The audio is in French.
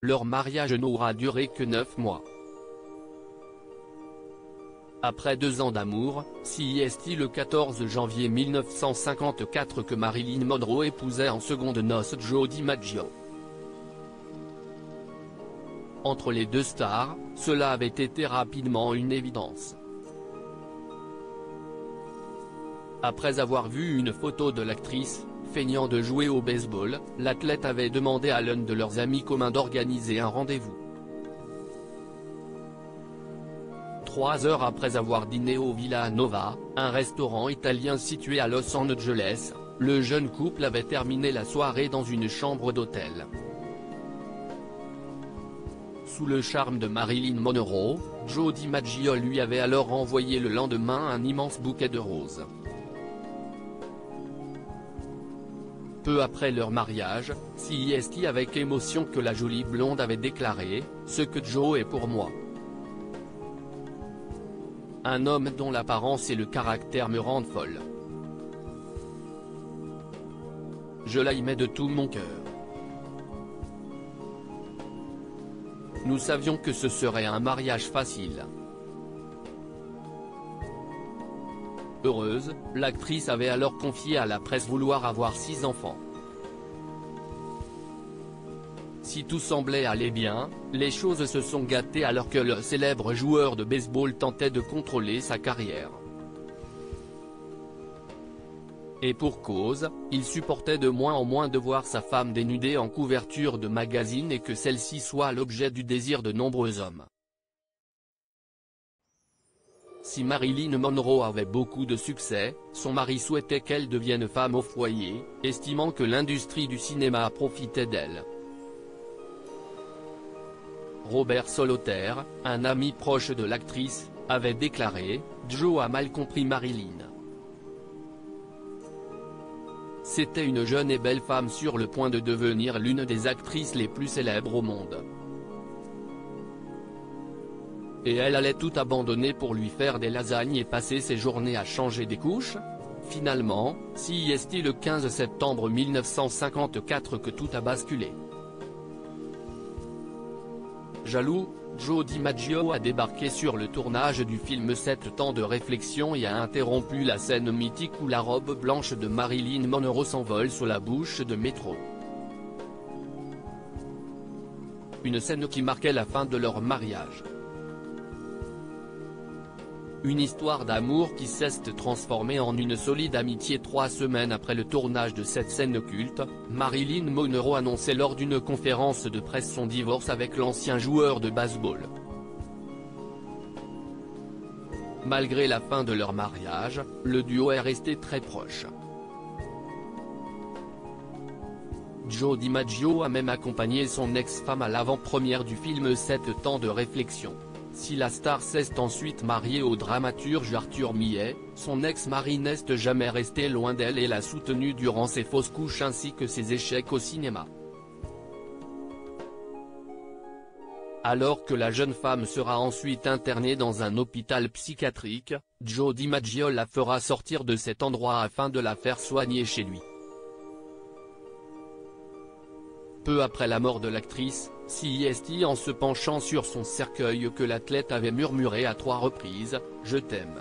leur mariage n'aura duré que 9 mois. Après 2 ans d'amour, c'est le 14 janvier 1954 que Marilyn Monroe épousait en secondes noces Joe DiMaggio. Entre les deux stars, cela avait été rapidement une évidence. Après avoir vu une photo de l'actrice, feignant de jouer au baseball, l'athlète avait demandé à l'un de leurs amis communs d'organiser un rendez-vous. 3 heures après avoir dîné au Villa Nova, un restaurant italien situé à Los Angeles, le jeune couple avait terminé la soirée dans une chambre d'hôtel. Sous le charme de Marilyn Monroe, Joe DiMaggio lui avait alors envoyé le lendemain un immense bouquet de roses. Peu après leur mariage, c'est avec émotion que la jolie blonde avait déclaré « Ce que Joe est pour moi. Un homme dont l'apparence et le caractère me rendent folle. Je l'aimais de tout mon cœur. » Nous savions que ce serait un mariage facile. Heureuse, l'actrice avait alors confié à la presse vouloir avoir 6 enfants. Si tout semblait aller bien, les choses se sont gâtées alors que le célèbre joueur de baseball tentait de contrôler sa carrière. Et pour cause, il supportait de moins en moins de voir sa femme dénudée en couverture de magazine et que celle-ci soit l'objet du désir de nombreux hommes. Si Marilyn Monroe avait beaucoup de succès, son mari souhaitait qu'elle devienne femme au foyer, estimant que l'industrie du cinéma profitait d'elle. Robert Soloter, un ami proche de l'actrice, avait déclaré « Joe a mal compris Marilyn. C'était une jeune et belle femme sur le point de devenir l'une des actrices les plus célèbres au monde. Et elle allait tout abandonner pour lui faire des lasagnes et passer ses journées à changer des couches ?» Finalement, c'est le 15 septembre 1954 que tout a basculé. Jaloux, Joe DiMaggio a débarqué sur le tournage du film 7 ans de réflexion et a interrompu la scène mythique où la robe blanche de Marilyn Monroe s'envole sur la bouche de métro. Une scène qui marquait la fin de leur mariage. Une histoire d'amour qui s'est transformée en une solide amitié 3 semaines après le tournage de cette scène culte, Marilyn Monroe annonçait lors d'une conférence de presse son divorce avec l'ancien joueur de baseball. Malgré la fin de leur mariage, le duo est resté très proche. Joe DiMaggio a même accompagné son ex-femme à l'avant-première du film 7 ans de réflexion. Si la star s'est ensuite mariée au dramaturge Arthur Millet, son ex-mari n'est jamais resté loin d'elle et l'a soutenue durant ses fausses couches ainsi que ses échecs au cinéma. Alors que la jeune femme sera ensuite internée dans un hôpital psychiatrique, Joe DiMaggio la fera sortir de cet endroit afin de la faire soigner chez lui. Peu après la mort de l'actrice, en se penchant sur son cercueil que l'athlète avait murmuré à 3 reprises « Je t'aime ».